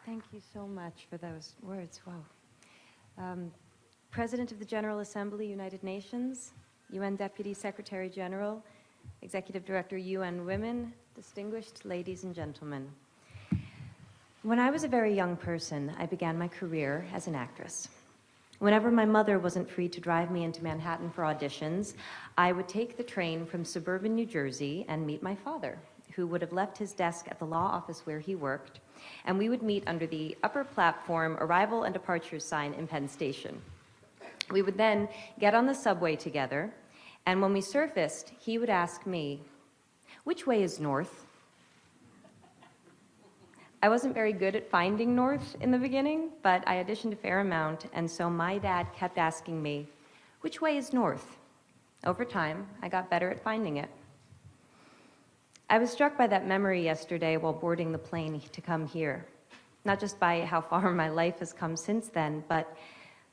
Thank you so much for those words. Wow. President of the General Assembly, United Nations, UN Deputy Secretary General, Executive Director, UN Women, distinguished ladies and gentlemen. When I was a very young person, I began my career as an actress. Whenever my mother wasn't free to drive me into Manhattan for auditions, I would take the train from suburban New Jersey and meet my father, who would have left his desk at the law office where he worked, and we would meet under the upper platform arrival and departure sign in Penn Station. We would then get on the subway together, and when we surfaced, he would ask me, "Which way is north?" I wasn't very good at finding north in the beginning, but I auditioned a fair amount, and so my dad kept asking me, "Which way is north?" Over time, I got better at finding it. I was struck by that memory yesterday while boarding the plane to come here, not just by how far my life has come since then, but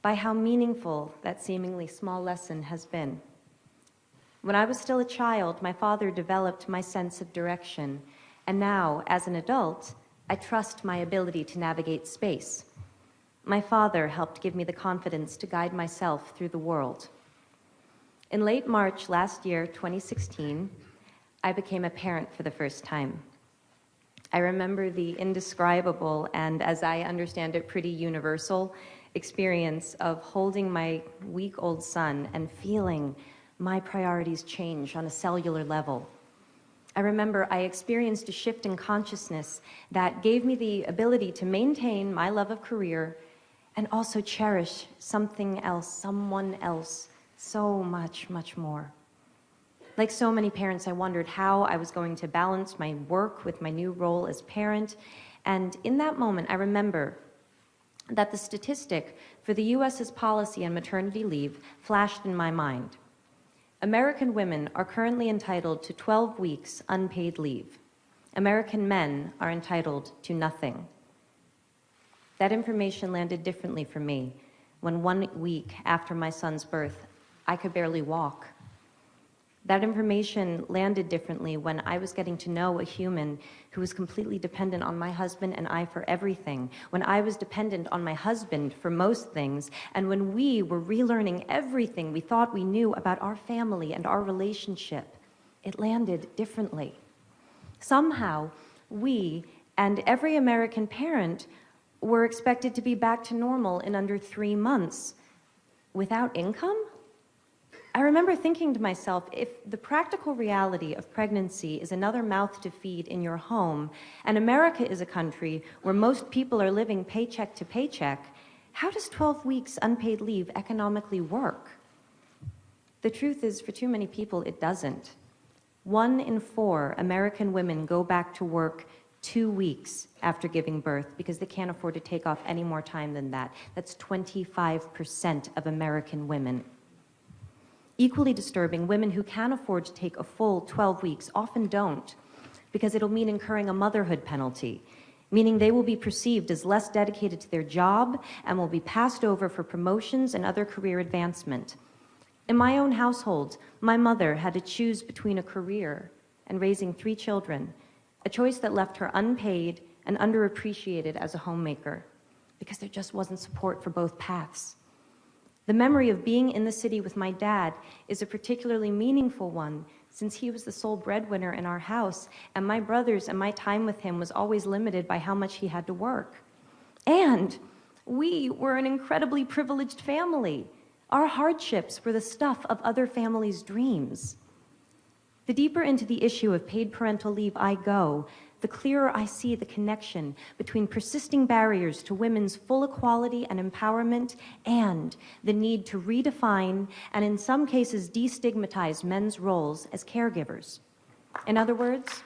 by how meaningful that seemingly small lesson has been. When I was still a child, my father developed my sense of direction, and now, as an adult, I trust my ability to navigate space. My father helped give me the confidence to guide myself through the world. In late March last year, 2016, I became a parent for the first time. I remember the indescribable and, as I understand it, pretty universal experience of holding my week-old son and feeling my priorities change on a cellular level. I remember I experienced a shift in consciousness that gave me the ability to maintain my love of career and also cherish something else, someone else, so much, much more. Like so many parents, I wondered how I was going to balance my work with my new role as parent. And in that moment, I remember that the statistic for the US's policy on maternity leave flashed in my mind. American women are currently entitled to 12 weeks unpaid leave. American men are entitled to nothing. That information landed differently for me when 1 week after my son's birth, I could barely walk. That information landed differently when I was getting to know a human who was completely dependent on my husband and I for everything, when I was dependent on my husband for most things, and when we were relearning everything we thought we knew about our family and our relationship. It landed differently. Somehow, we and every American parent were expected to be back to normal in under 3 months. Without income? I remember thinking to myself, if the practical reality of pregnancy is another mouth to feed in your home, and America is a country where most people are living paycheck to paycheck, how does 12 weeks unpaid leave economically work? The truth is, for too many people, it doesn't. 1 in 4 American women go back to work 2 weeks after giving birth because they can't afford to take off any more time than that. That's 25% of American women. Equally disturbing, women who can afford to take a full 12 weeks often don't, because it'll mean incurring a motherhood penalty, meaning they will be perceived as less dedicated to their job and will be passed over for promotions and other career advancement. In my own household, my mother had to choose between a career and raising 3 children, a choice that left her unpaid and underappreciated as a homemaker, because there just wasn't support for both paths. The memory of being in the city with my dad is a particularly meaningful one, since he was the sole breadwinner in our house, and my brothers and my time with him was always limited by how much he had to work. And we were an incredibly privileged family. Our hardships were the stuff of other families' dreams. The deeper into the issue of paid parental leave I go, the clearer I see the connection between persisting barriers to women's full equality and empowerment and the need to redefine and in some cases destigmatize men's roles as caregivers. In other words,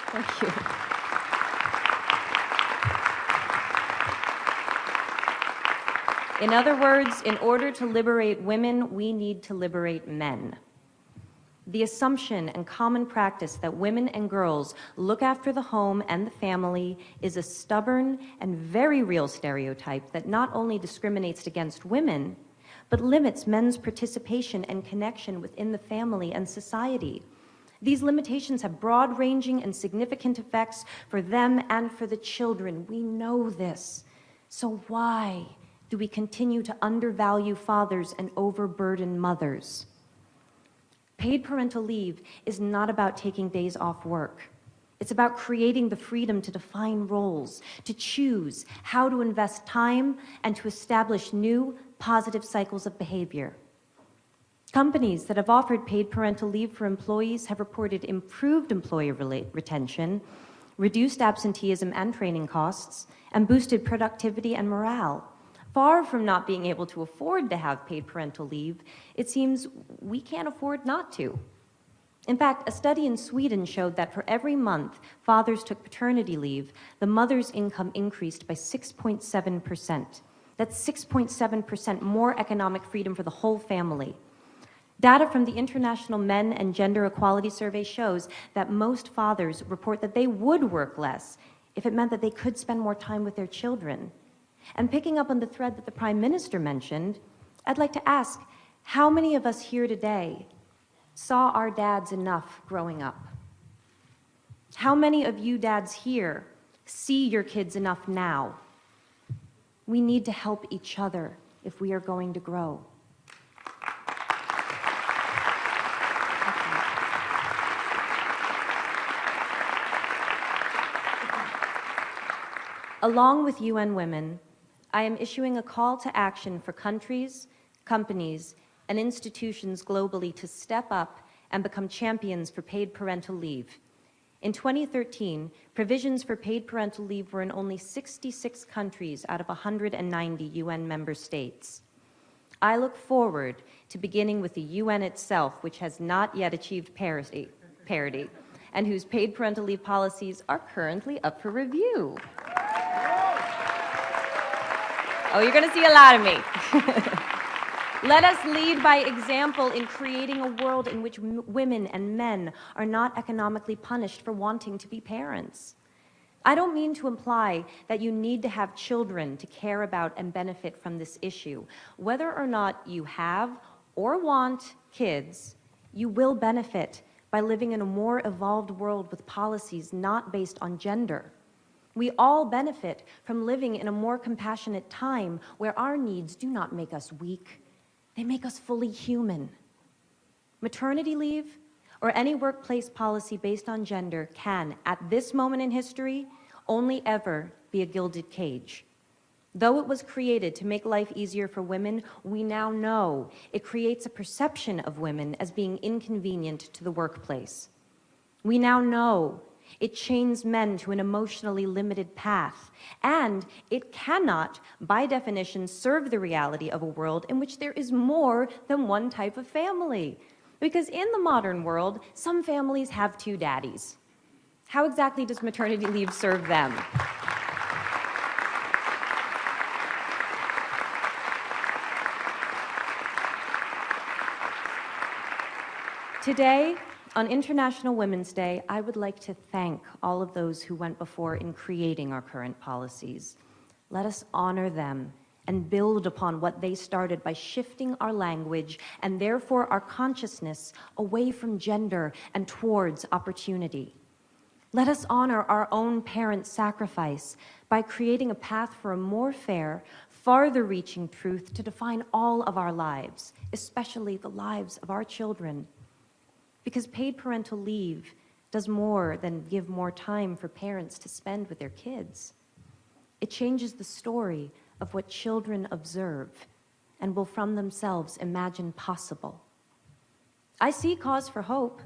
thank you. In other words, in order to liberate women, we need to liberate men. The assumption and common practice that women and girls look after the home and the family is a stubborn and very real stereotype that not only discriminates against women, but limits men's participation and connection within the family and society. These limitations have broad-ranging and significant effects for them and for the children. We know this. So why do we continue to undervalue fathers and overburden mothers? Paid parental leave is not about taking days off work. It's about creating the freedom to define roles, to choose how to invest time, and to establish new, positive cycles of behavior. Companies that have offered paid parental leave for employees have reported improved employee retention, reduced absenteeism and training costs, and boosted productivity and morale. Far from not being able to afford to have paid parental leave, it seems we can't afford not to. In fact, a study in Sweden showed that for every month fathers took paternity leave, the mother's income increased by 6.7%. That's 6.7% more economic freedom for the whole family. Data from the International Men and Gender Equality Survey shows that most fathers report that they would work less if it meant that they could spend more time with their children. And picking up on the thread that the Prime Minister mentioned, I'd like to ask, how many of us here today saw our dads enough growing up? How many of you dads here see your kids enough now? We need to help each other if we are going to grow. Along with UN Women, I am issuing a call to action for countries, companies, and institutions globally to step up and become champions for paid parental leave. In 2013, provisions for paid parental leave were in only 66 countries out of 190 UN member states. I look forward to beginning with the UN itself, which has not yet achieved parity, and whose paid parental leave policies are currently up for review. Oh, you're going to see a lot of me. Let us lead by example in creating a world in which women and men are not economically punished for wanting to be parents. I don't mean to imply that you need to have children to care about and benefit from this issue. Whether or not you have or want kids, you will benefit by living in a more evolved world with policies not based on gender. We all benefit from living in a more compassionate time where our needs do not make us weak. They make us fully human. Maternity leave or any workplace policy based on gender can, at this moment in history, only ever be a gilded cage. Though it was created to make life easier for women, we now know it creates a perception of women as being inconvenient to the workplace. We now know it chains men to an emotionally limited path, and it cannot, by definition, serve the reality of a world in which there is more than one type of family. Because in the modern world, some families have two daddies. How exactly does maternity leave serve them? Today, on International Women's Day, I would like to thank all of those who went before in creating our current policies. Let us honor them and build upon what they started by shifting our language and therefore our consciousness away from gender and towards opportunity. Let us honor our own parents' sacrifice by creating a path for a more fair, farther-reaching truth to define all of our lives, especially the lives of our children. Because paid parental leave does more than give more time for parents to spend with their kids. It changes the story of what children observe and will from themselves imagine possible. I see cause for hope.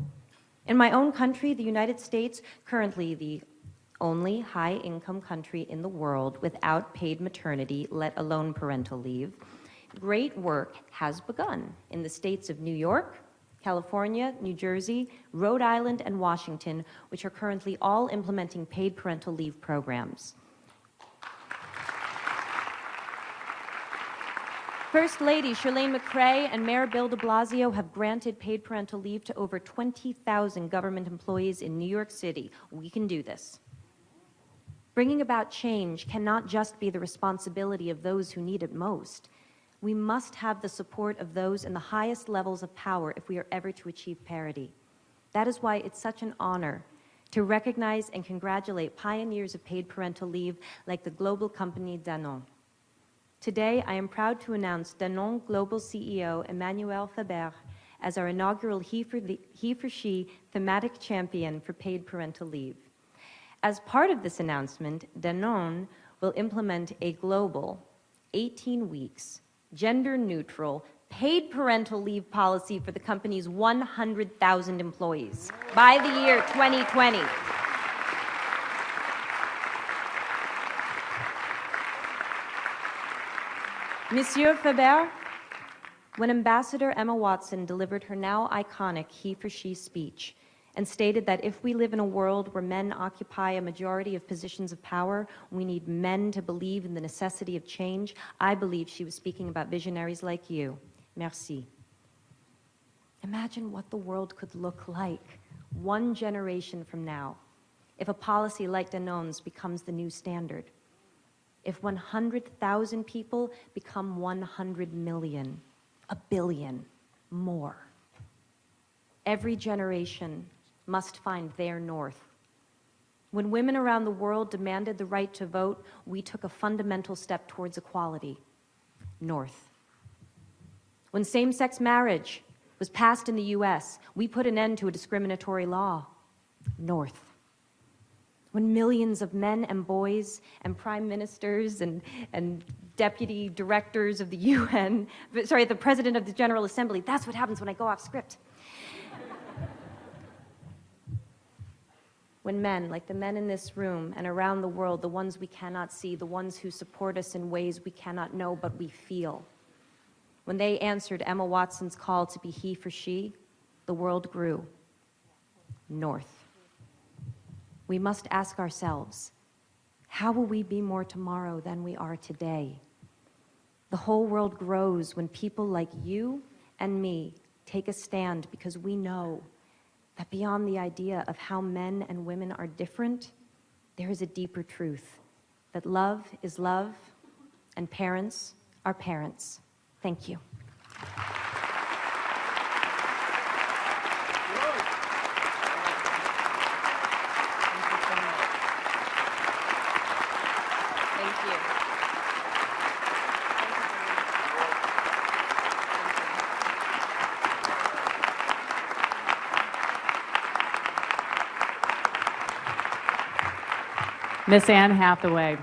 In my own country, the United States, currently the only high-income country in the world without paid maternity, let alone parental leave, great work has begun in the states of New York, California, New Jersey, Rhode Island, and Washington, which are currently all implementing paid parental leave programs. First Lady Chirlane McCray and Mayor Bill de Blasio have granted paid parental leave to over 20,000 government employees in New York City. We can do this. Bringing about change cannot just be the responsibility of those who need it most. We must have the support of those in the highest levels of power if we are ever to achieve parity. That is why it's such an honor to recognize and congratulate pioneers of paid parental leave like the global company Danone. Today, I am proud to announce Danone Global CEO Emmanuel Faber as our inaugural He for She thematic champion for paid parental leave. As part of this announcement, Danone will implement a global 18 weeks, gender-neutral, paid parental leave policy for the company's 100,000 employees by the year 2020. Monsieur Faber, when Ambassador Emma Watson delivered her now iconic He for She speech and stated that if we live in a world where men occupy a majority of positions of power, we need men to believe in the necessity of change, I believe she was speaking about visionaries like you. Merci. Imagine what the world could look like 1 generation from now if a policy like Danone's becomes the new standard. If 100,000 people become 100 million, 1 billion, more. Every generation must find their north. When women around the world demanded the right to vote, we took a fundamental step towards equality. North. When same-sex marriage was passed in the US, we put an end to a discriminatory law. North. When millions of men and boys and prime ministers and deputy directors of the UN, the president of the General Assembly, that's what happens when I go off script. When men, like the men in this room and around the world, the ones we cannot see, the ones who support us in ways we cannot know but we feel, when they answered Emma Watson's call to be he for she, the world grew. North. We must ask ourselves, how will we be more tomorrow than we are today? The whole world grows when people like you and me take a stand because we know that beyond the idea of how men and women are different, there is a deeper truth, that love is love and parents are parents. Thank you. Miss Anne Hathaway.